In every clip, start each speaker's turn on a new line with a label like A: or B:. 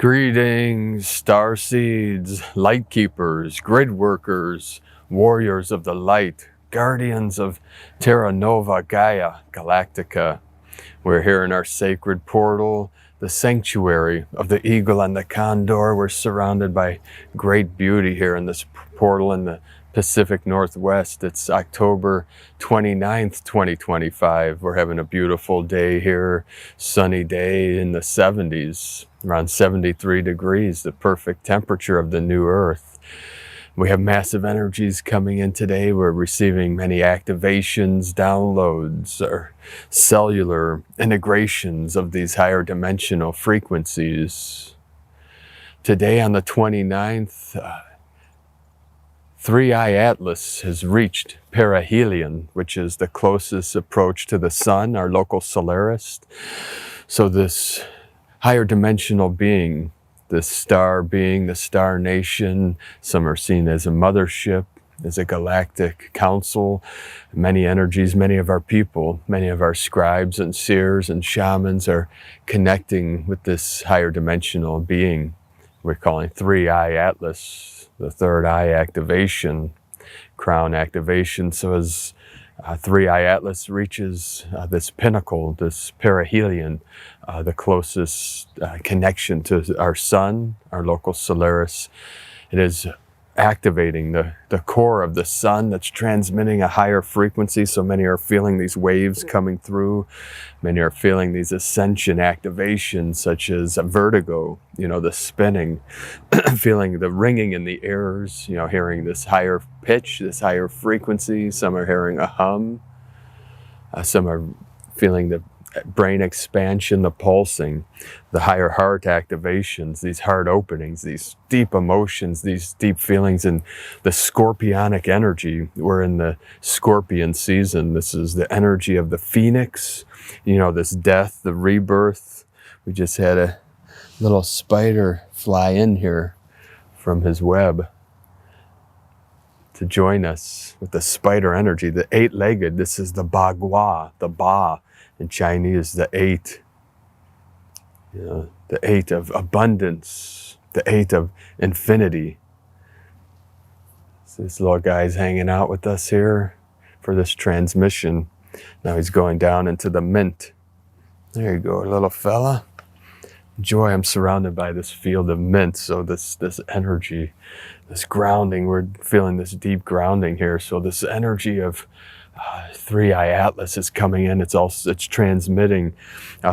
A: Greetings, star seeds, light keepers, grid workers, warriors of the light, guardians of Terra Nova Gaia Galactica. We're here in our sacred portal, the sanctuary of the eagle and the condor. We're surrounded by great beauty here in this portal in the Pacific Northwest. It's October 29th, 2025. We're having a beautiful day here, sunny day in the 70s, around 73 degrees, the perfect temperature of the new earth. We have massive energies coming in today. We're receiving many activations, downloads, or cellular integrations of these higher dimensional frequencies. Today on the 29th, 3i Atlas has reached Perihelion, which is the closest approach to the sun, our local Solaris. So this higher dimensional being, this star being, the star nation, some are seen as a mothership, as a galactic council, many energies, many of our people, many of our scribes and seers and shamans are connecting with this higher dimensional being. We're calling 3i Atlas, the third eye activation, crown activation. So as 3i Atlas reaches this pinnacle, this perihelion, the closest connection to our sun, our local Solaris, it is activating the core of the sun that's transmitting a higher frequency. So many are feeling these waves coming through. Many are feeling these ascension activations, such as a vertigo, the spinning, feeling the ringing in the ears, hearing this higher pitch, this higher frequency. Some are hearing a hum. Some are feeling the brain expansion, the pulsing, the higher heart activations, these heart openings, these deep emotions, these deep feelings, and the scorpionic energy. We're in the scorpion season. This is the energy of the phoenix, this death, the rebirth. We just had a little spider fly in here from his web to join us with the spider energy, the eight-legged. This is the bagua, the ba. In Chinese, the eight, the eight of abundance, the eight of infinity. So this little guy's hanging out with us here for this transmission. Now he's going down into the mint. There you go, little fella. Joy, I'm surrounded by this field of mint. So this energy, this grounding, we're feeling this deep grounding here. So this energy of 3i Atlas is coming in. It's transmitting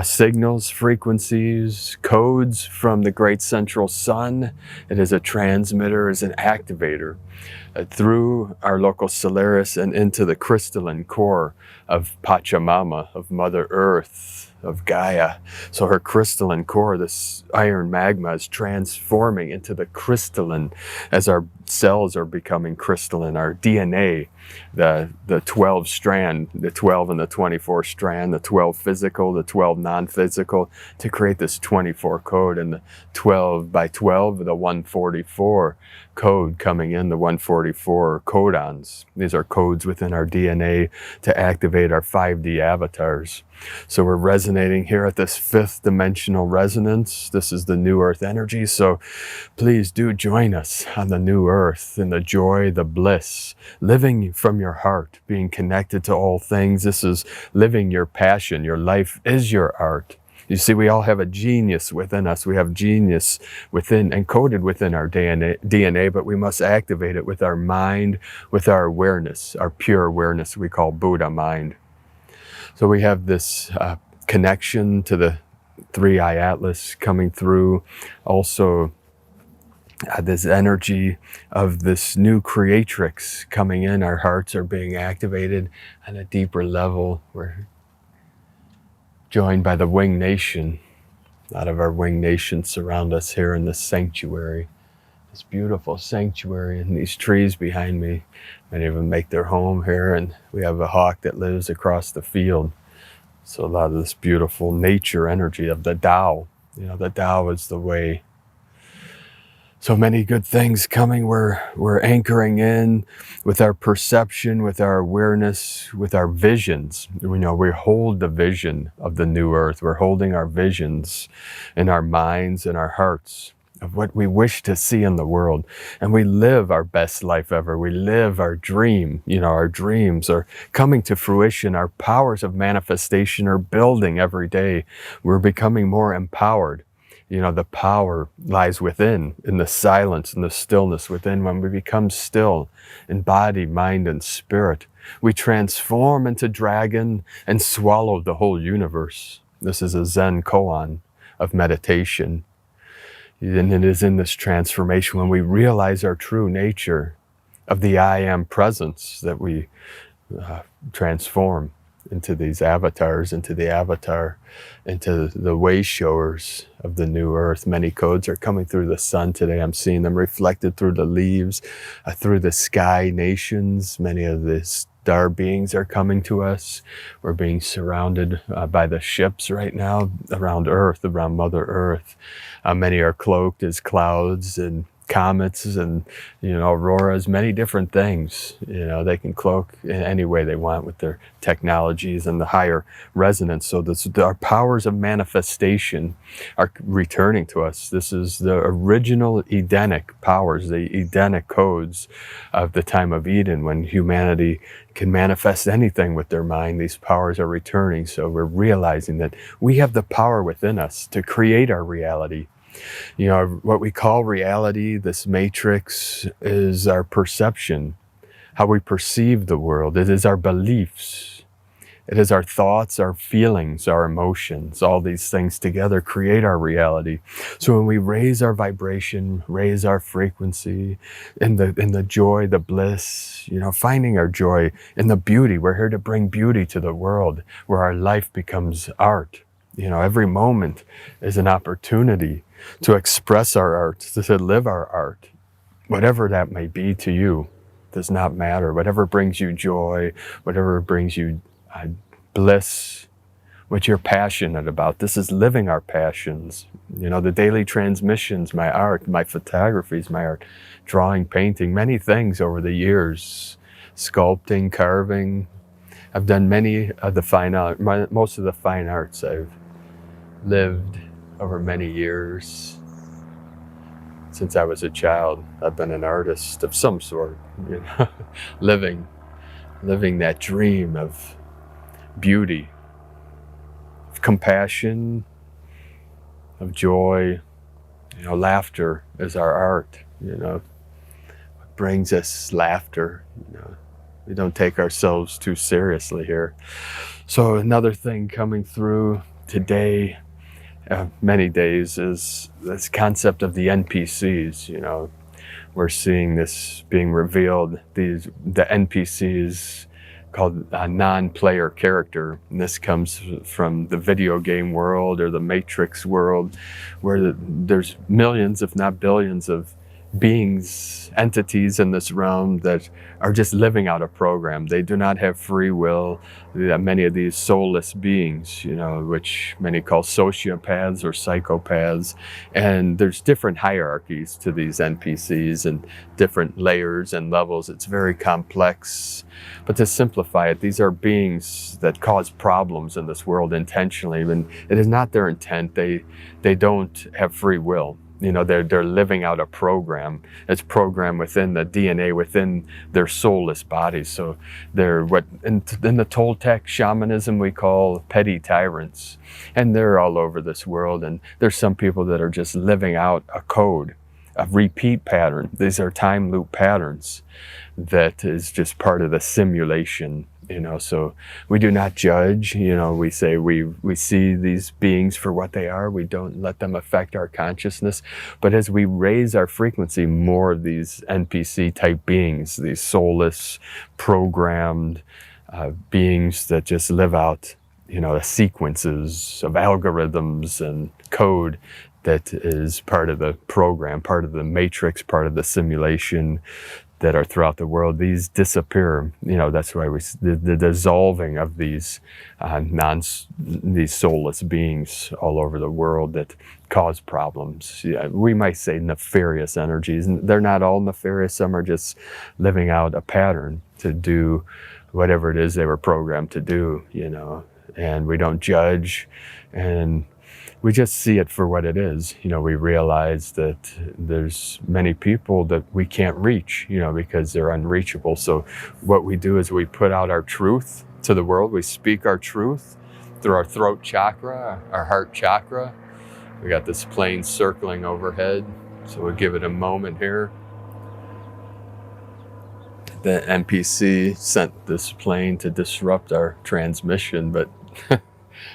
A: signals, frequencies, codes from the great central sun. It is a transmitter, is an activator through our local Solaris and into the crystalline core of Pachamama, of Mother Earth, of Gaia. So her crystalline core, this iron magma, is transforming into the crystalline as our cells are becoming crystalline. Our DNA, the 12 strand, the 12 and the 24 strand, the 12 physical, the 12 non-physical, to create this 24 code, and the 12 by 12, the 144 code coming in, the 144 codons. These are codes within our DNA to activate our 5D avatars. So we're resonating here at this fifth dimensional resonance. This is the new earth energy. So please do join us on the new earth, in the joy, the bliss, living from your heart, being connected to all things. This is living your passion. Your life is your art. You see, we all have a genius within us. We have genius within, encoded within our DNA, but we must activate it with our mind, with our awareness, our pure awareness we call Buddha mind. So we have this connection to the 3i Atlas coming through. Also, this energy of this new creatrix coming in. Our hearts are being activated on a deeper level. We're joined by the wing nation. A lot of our wing nations surround us here in this sanctuary. This beautiful sanctuary, and these trees behind me, many of them make their home here, and we have a hawk that lives across the field. So a lot of this beautiful nature energy of the Tao. The Tao is the way So many good things coming. We're anchoring in with our perception, with our awareness, with our visions. We know we hold the vision of the new earth. We're holding our visions in our minds and our hearts of what we wish to see in the world. And we live our best life ever. We live our dream. Our dreams are coming to fruition. Our powers of manifestation are building every day. We're becoming more empowered. The power lies within, in the silence and the stillness within. When we become still in body, mind, and spirit, we transform into dragon and swallow the whole universe. This is a Zen koan of meditation. And it is in this transformation when we realize our true nature of the I am presence that we transform into these avatars, into the way showers of the new earth. Many codes are coming through the sun today. I'm seeing them reflected through the leaves, through the sky nations. Many of the star beings are coming to us. We're being surrounded by the ships right now around Earth, around Mother Earth. Many are cloaked as clouds and comets and auroras, many different things. They can cloak in any way they want with their technologies and the higher resonance. So our powers of manifestation are returning to us. This is the original Edenic powers, the Edenic codes of the time of Eden, when humanity can manifest anything with their mind. These powers are returning. So we're realizing that we have the power within us to create our reality. What we call reality, this matrix, is our perception, how we perceive the world. It is our beliefs. It is our thoughts, our feelings, our emotions. All these things together create our reality. So when we raise our vibration, raise our frequency in the joy, the bliss, finding our joy in the beauty. We're here to bring beauty to the world, where our life becomes art. Every moment is an opportunity to express our art, to live our art. Whatever that may be to you does not matter. Whatever brings you joy, whatever brings you bliss, what you're passionate about. This is living our passions. The daily transmissions, my art, my photographies, my art, drawing, painting, many things over the years, sculpting, carving. I've done many of the fine art, most of the fine arts I've lived over many years. Since I was a child, I've been an artist of some sort, living that dream of beauty, of compassion, of joy. Laughter is our art. What brings us laughter. We don't take ourselves too seriously here. So another thing coming through today, many days, is this concept of the NPCs. We're seeing this being revealed. The NPCs called a non-player character. And this comes from the video game world or the Matrix world, where there's millions, if not billions, of beings, entities in this realm that are just living out a program. They do not have free will. Many of these soulless beings, which many call sociopaths or psychopaths. And there's different hierarchies to these NPCs and different layers and levels. It's very complex. But to simplify it, these are beings that cause problems in this world intentionally. And it is not their intent. They don't have free will. They're living out a program. It's programmed within the DNA, within their soulless bodies. So they're what in the Toltec shamanism we call petty tyrants. And they're all over this world. And there's some people that are just living out a code, a repeat pattern. These are time loop patterns that is just part of the simulation. So we do not judge. We say we see these beings for what they are. We don't let them affect our consciousness. But as we raise our frequency, more of these NPC type beings, these soulless, programmed beings that just live out, sequences of algorithms and code that is part of the program, part of the matrix, part of the simulation, that are throughout the world, these disappear. That's why the dissolving of these these soulless beings all over the world that cause problems. Yeah, we might say nefarious energies, and they're not all nefarious. Some are just living out a pattern to do whatever it is they were programmed to do, and we don't judge, and we just see it for what it is. We realize that there's many people that we can't reach, because they're unreachable. So what we do is we put out our truth to the world. We speak our truth through our throat chakra, our heart chakra. We got this plane circling overhead, so we'll give it a moment here. The NPC sent this plane to disrupt our transmission, but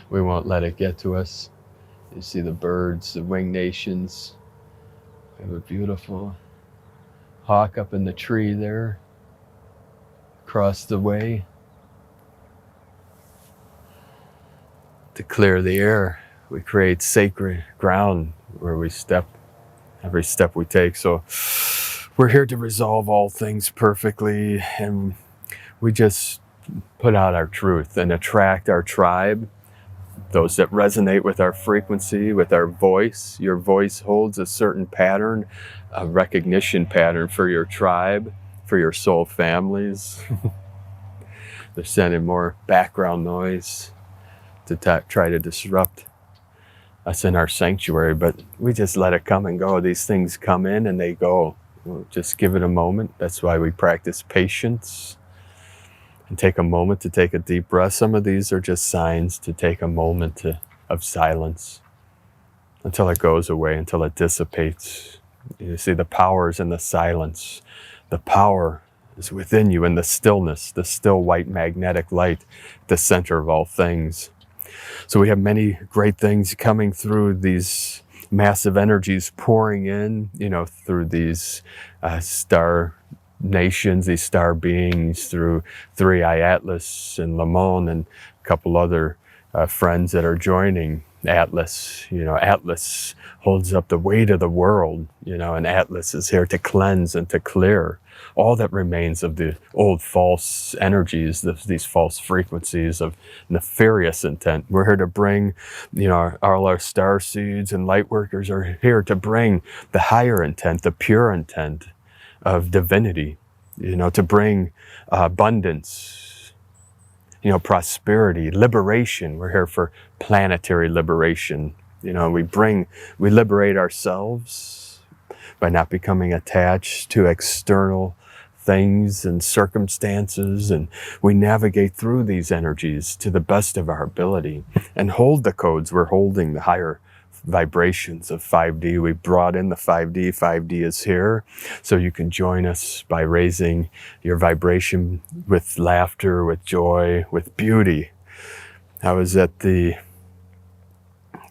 A: we won't let it get to us. You see the birds, the winged nations. We have a beautiful hawk up in the tree there, across the way. To clear the air, we create sacred ground where we step, every step we take. So we're here to resolve all things perfectly, and we just put out our truth and attract our tribe, those that resonate with our frequency, with our voice. Your voice holds a certain pattern, a recognition pattern for your tribe, for your soul families. They're sending more background noise to try to disrupt us in our sanctuary, but we just let it come and go. These things come in and they go. We'll just give it a moment. That's why we practice patience and take a moment to take a deep breath. Some of these are just signs to take a moment of silence until it goes away, until it dissipates. You see, the power is in the silence. The power is within you in the stillness, the still white magnetic light, the center of all things. So we have many great things coming through, these massive energies pouring in, through these star nations, these star beings, through 3i Atlas and Lemon and a couple other friends that are joining Atlas. Atlas holds up the weight of the world, and Atlas is here to cleanse and to clear all that remains of the old false energies, these false frequencies of nefarious intent. We're here to bring, all our star seeds and light workers are here to bring the higher intent, the pure intent of divinity, to bring abundance, prosperity, liberation. We're here for planetary liberation. We liberate ourselves by not becoming attached to external things and circumstances, and we navigate through these energies to the best of our ability and hold the codes. We're holding the higher vibrations of 5D. We brought in the 5D. 5D is here, so you can join us by raising your vibration with laughter, with joy, with beauty. I was at the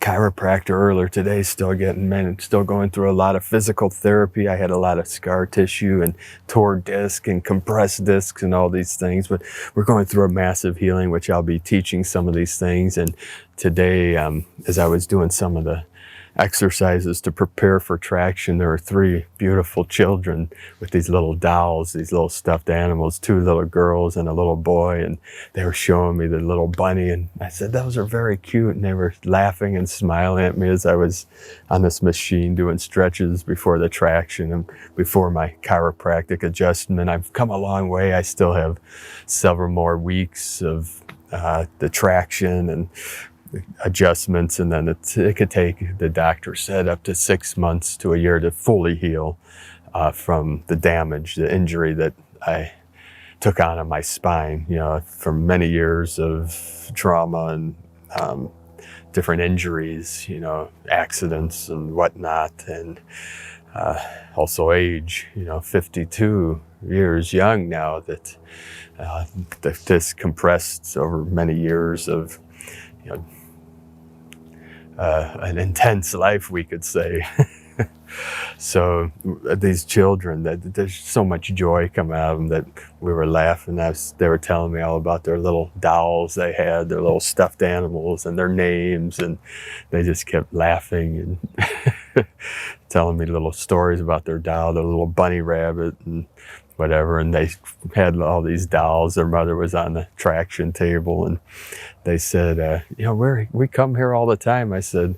A: chiropractor earlier today, still going through a lot of physical therapy. I had a lot of scar tissue and tore disc and compressed discs and all these things, but we're going through a massive healing, which I'll be teaching some of these things. And today, as I was doing some of the exercises to prepare for traction, there were 3 beautiful children with these little dolls, these little stuffed animals, 2 little girls and a little boy, and they were showing me the little bunny, and I said, those are very cute, and they were laughing and smiling at me as I was on this machine doing stretches before the traction and before my chiropractic adjustment. I've come a long way. I still have several more weeks of the traction and adjustments, and then it could take, the doctor said, up to 6 months to a year to fully heal from the damage, the injury that I took on my spine, from many years of trauma and different injuries, accidents and whatnot, and also age, 52 years young now, that this compressed over many years of an intense life, we could say. So these children, that there's so much joy coming out of them that we were laughing. They were telling me all about their little dolls they had, their little stuffed animals and their names, and they just kept laughing and telling me little stories about their doll, their little bunny rabbit, and whatever, and they had all these dolls. Their mother was on the traction table, and they said, we come here all the time. I said,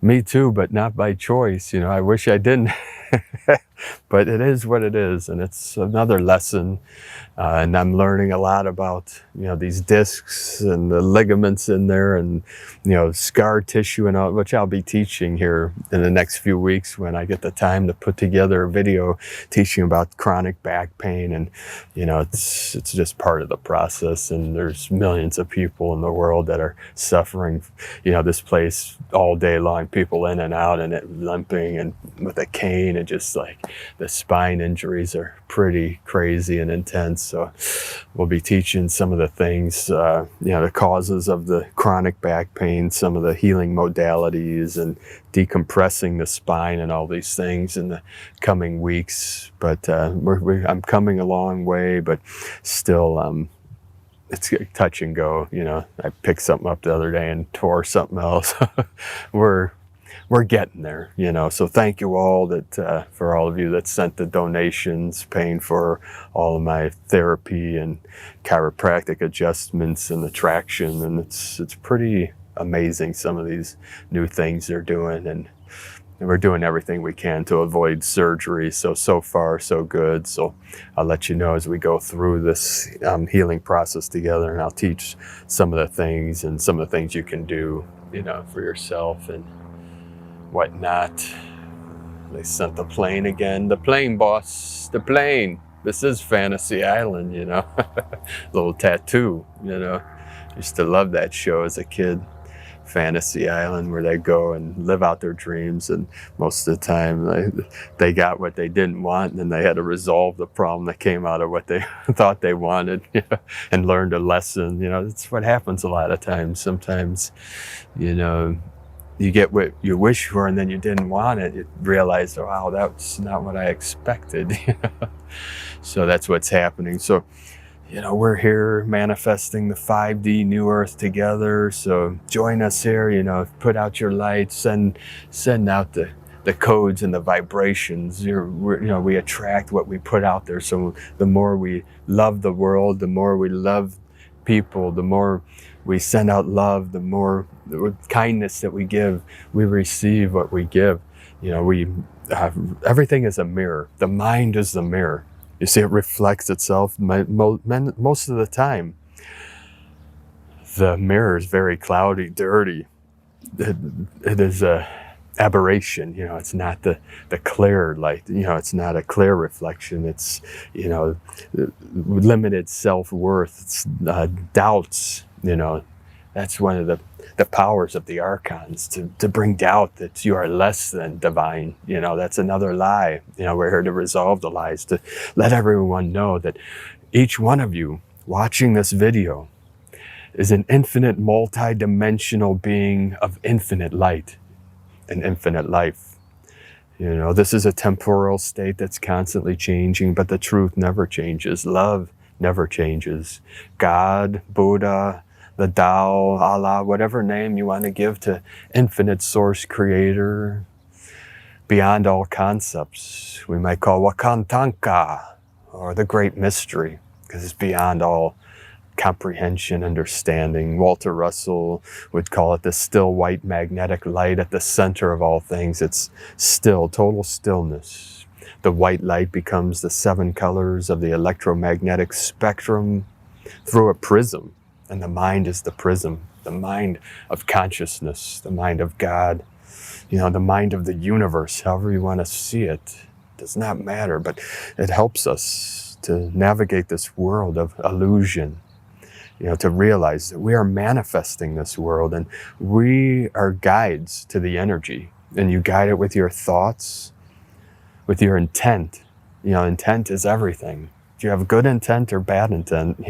A: me too, but not by choice. I wish I didn't. But it is what it is, and it's another lesson. And I'm learning a lot about, these discs and the ligaments in there, and, scar tissue and all, which I'll be teaching here in the next few weeks when I get the time to put together a video teaching about chronic back pain. And, it's just part of the process. And there's millions of people in the world that are suffering, this place all day long, people in and out, and it limping and with a cane, and just like the spine injuries are pretty crazy and intense. So we'll be teaching some of the things, the causes of the chronic back pain, some of the healing modalities, and decompressing the spine and all these things in the coming weeks. But I'm coming a long way, but still, it's touch and go. I picked something up the other day and tore something else. We're getting there, so thank you all for all of you that sent the donations, paying for all of my therapy and chiropractic adjustments and the traction. And it's pretty amazing, some of these new things they're doing, and we're doing everything we can to avoid surgery. So far, so good. So I'll let you know as we go through this healing process together, and I'll teach some of the things and some of the things you can do, for yourself and whatnot. They sent the plane again. The plane, boss. The plane. This is Fantasy Island, Little tattoo, Used to love that show as a kid. Fantasy Island, where they go and live out their dreams, and most of the time they got what they didn't want, and then they had to resolve the problem that came out of what they thought they wanted, and learned a lesson. That's what happens a lot of times. Sometimes, you get what you wish for, and then you didn't want it. You realize, oh, wow, that's not what I expected. So that's what's happening. So, we're here manifesting the 5D New Earth together. So join us here, put out your lights, send out the codes and the vibrations. We attract what we put out there. So the more we love the world, the more we love people, the more we send out love, the more kindness that we give, we receive what we give. Everything is a mirror. The mind is the mirror. You see, it reflects itself. Most of the time, the mirror is very cloudy, dirty. It is a aberration. It's not the clear light. It's not a clear reflection. It's, limited self-worth. It's doubts. That's one of the powers of the archons, to bring doubt that you are less than divine. That's another lie. We're here to resolve the lies, to let everyone know that each one of you watching this video is an infinite, multi-dimensional being of infinite light and infinite life. This is a temporal state that's constantly changing, but the truth never changes. Love never changes. God, Buddha, the Tao, Allah, whatever name you want to give to infinite source creator, beyond all concepts. We might call Wakantanka, or the great mystery, because it's beyond all comprehension, understanding. Walter Russell would call it the still white magnetic light at the center of all things. It's still, total stillness. The white light becomes the 7 colors of the electromagnetic spectrum through a prism. And the mind is the prism, the mind of consciousness, the mind of God, the mind of the universe, however you want to see it. Does not matter, but it helps us to navigate this world of illusion, to realize that we are manifesting this world, and we are guides to the energy. And you guide it with your thoughts, with your intent. Intent is everything. Do you have good intent or bad intent?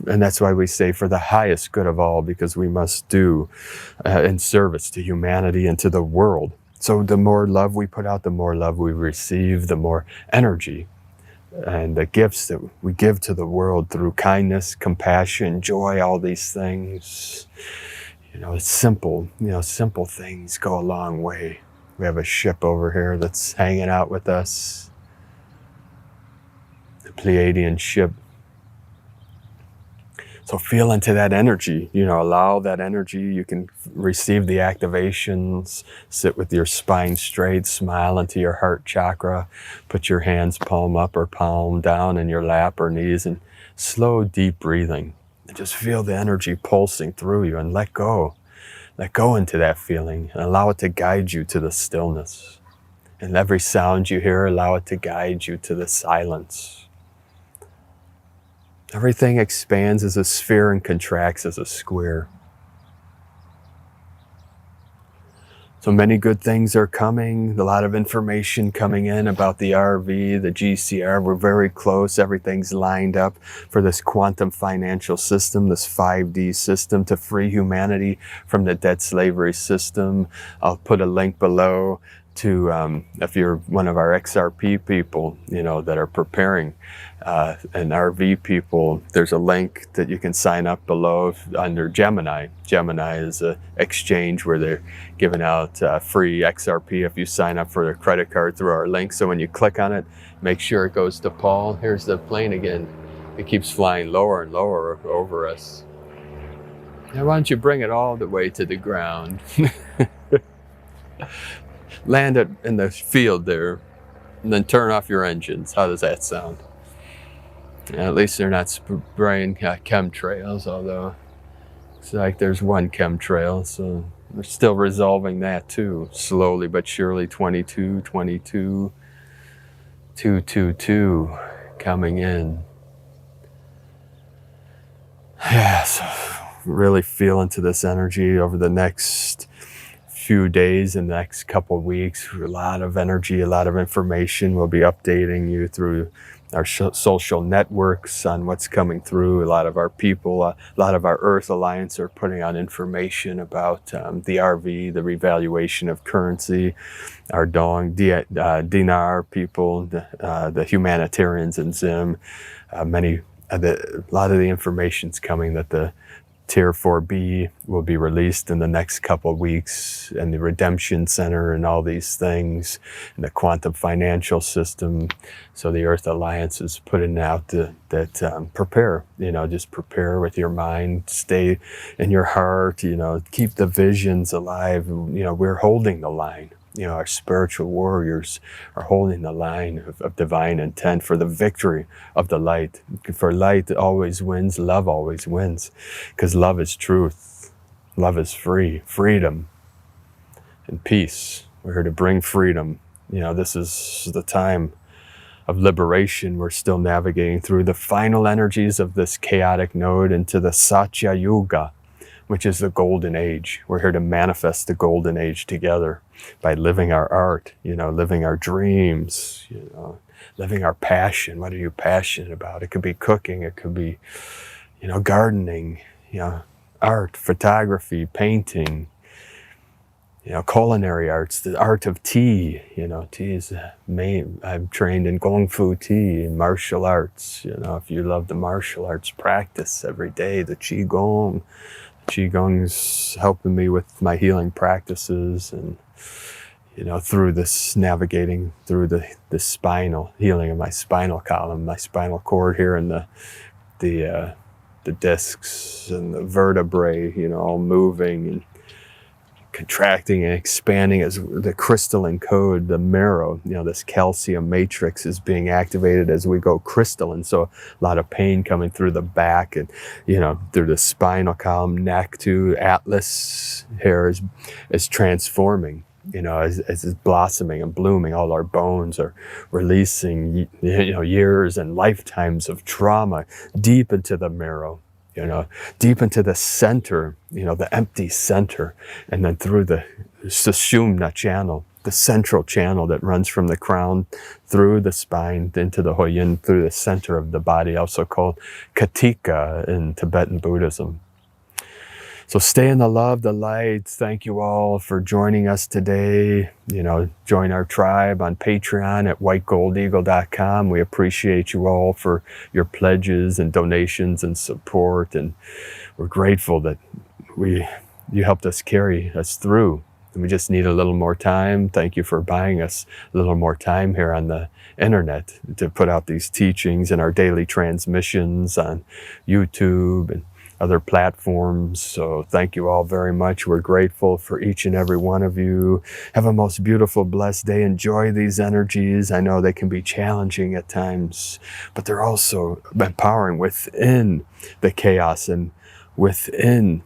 A: And that's why we say for the highest good of all, because we must do in service to humanity and to the world. So the more love we put out, the more love we receive, the more energy and the gifts that we give to the world through kindness, compassion, joy, all these things. It's simple. Simple things go a long way. We have a ship over here that's hanging out with us. the Pleiadian ship. So feel into that energy, allow that energy. You can receive the activations, sit with your spine straight, smile into your heart chakra, put your hands palm up or palm down in your lap or knees, and slow, deep breathing. And just feel the energy pulsing through you and let go. Let go into that feeling and allow it to guide you to the stillness. And every sound you hear, allow it to guide you to the silence. Everything expands as a sphere and contracts as a square. So many good things are coming, a lot of information coming in about the RV, the GCR. We're very close. Everything's lined up for this quantum financial system, this 5D system to free humanity from the debt slavery system. I'll put a link below to, if you're one of our XRP people, that are preparing, and RV people, there's a link that you can sign up below under Gemini. Gemini is an exchange where they're giving out free XRP if you sign up for their credit card through our link. So when you click on it, make sure it goes to Paul. Here's the plane again. It keeps flying lower and lower over us. Now why don't you bring it all the way to the ground? Land it in the field there, and then turn off your engines. How does that sound? Yeah, at least they're not spraying chemtrails, although it's like there's one chemtrail, so we're still resolving that too, slowly but surely. 22, 22, 222 coming in. Yeah, so really feel into this energy over the next few days and the next couple of weeks. A lot of energy, a lot of information. We'll be updating you through our social networks on what's coming through. A lot of our people, a lot of our Earth Alliance are putting out information about the RV, the revaluation of currency, our Dong, Dinar people, the humanitarians in Zim. A lot of the information's coming that the Tier 4B will be released in the next couple of weeks, and the Redemption Center and all these things, and the quantum financial system. So the Earth Alliance is putting out that prepare, just prepare with your mind, stay in your heart, keep the visions alive. We're holding the line. Our spiritual warriors are holding the line of divine intent for the victory of the light. For light always wins, love always wins, because love is truth, love is freedom and peace. We're here to bring freedom. This is the time of liberation. We're still navigating through the final energies of this chaotic node into the Satya Yuga, which is the golden age. We're here to manifest the golden age together by living our art, living our dreams, living our passion. What are you passionate about? It could be cooking, it could be, gardening, art, photography, painting, culinary arts, the art of tea. Tea is I'm trained in Kung Fu tea and martial arts. If you love the martial arts, practice every day, the Qigong. Qigong's helping me with my healing practices, and through this navigating through the spinal healing of my spinal column, my spinal cord here, and the discs and the vertebrae, all moving and contracting and expanding as the crystalline code, the marrow, this calcium matrix is being activated as we go crystalline. So a lot of pain coming through the back and, through the spinal column, neck too. Atlas hair is transforming, as it's blossoming and blooming. All our bones are releasing, years and lifetimes of trauma deep into the marrow. Deep into the center, the empty center, and then through the Sushumna channel, the central channel that runs from the crown through the spine into the Hoyin, through the center of the body, also called Katika in Tibetan Buddhism. So stay in the love, the light. Thank you all for joining us today. Join our tribe on Patreon at whitegoldeagle.com. We appreciate you all for your pledges and donations and support. And we're grateful that you helped us carry us through We just need a little more time. Thank you for buying us a little more time here on the internet to put out these teachings and our daily transmissions on YouTube and other platforms. So thank you all very much. We're grateful for each and every one of you. Have a most beautiful, blessed day. Enjoy these energies. I know they can be challenging at times, but they're also empowering within the chaos and within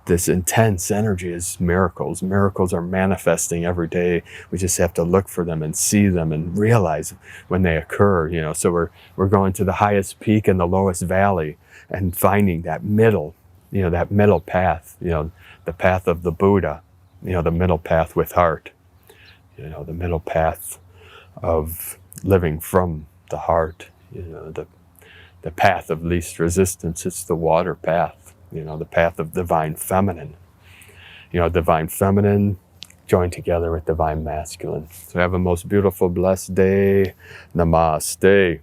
A: this intense energy is miracles. Miracles are manifesting every day. We just have to look for them and see them and realize when they occur, you know. So we're going to the highest peak and the lowest valley and finding that middle, you know, that middle path, you know, the path of the Buddha, you know, the middle path with heart, you know, the middle path of living from the heart, you know, the path of least resistance. It's the water path. You know, the path of divine feminine. You know, divine feminine joined together with divine masculine. So have a most beautiful, blessed day. Namaste.